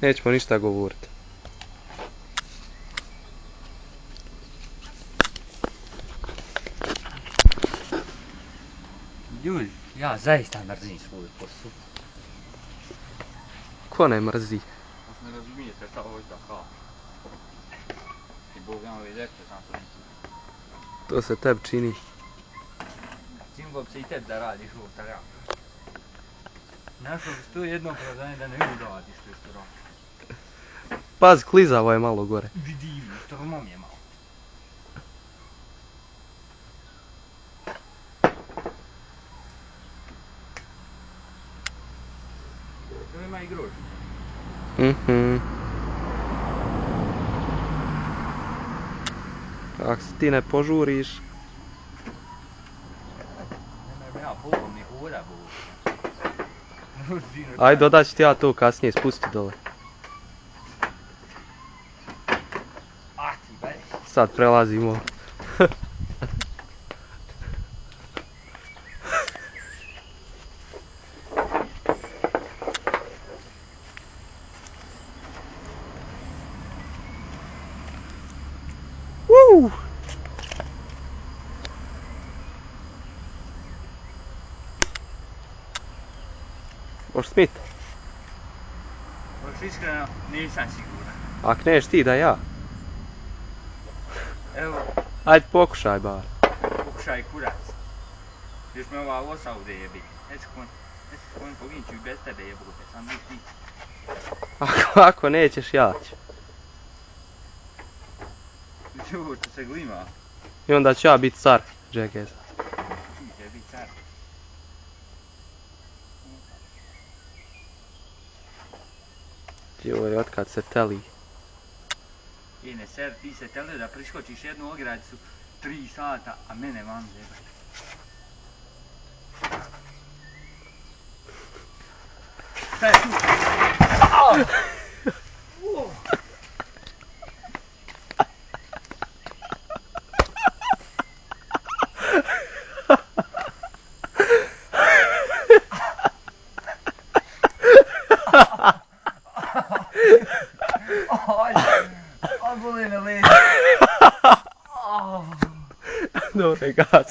Nećemo ništa govoriti. Ljudi, ja zaista mrzim svoju kosu. Ko ne mrzi? Ako ne razumijete šta hoću da kažem. I Bog nam ove ljepše sam to nisi. To se tebi čini. Činilo bi se i tebi da radiš ovo šta radiš. Našao bi se tu jedno opravdanje da ne uradiš to što radiš. Pazi, klizavo je malo gore. Vidim, strmom je malo. To ima i grož. Ako se ti ne požuriš... Nemam ja polom ni hoda Bog. Ajde, dodat ću ti ja to kasnije, spusti dole. A ti bej. Sad prelazimo. Možeš smit? Baš iskreno nisam siguran. Ak neš ti da ja. Evo, Ajde pokušaj bar. pokušaj kurac. Još me ova osa ovdje jebi. Neću konj poginit ću i bez tebe jebote, sam niti. Ako nećeš ja ću. Znači ovo što se glima. I onda ću ja biti car. Čekaj sad. Ti će biti car. Joj, otkad se teli. I ne ser, ti se tele da priskočiš jednu ogradicu 3 sata, a mene vam zebaj. Šta je tu? Aj, boli me leđa. Dobre, gas.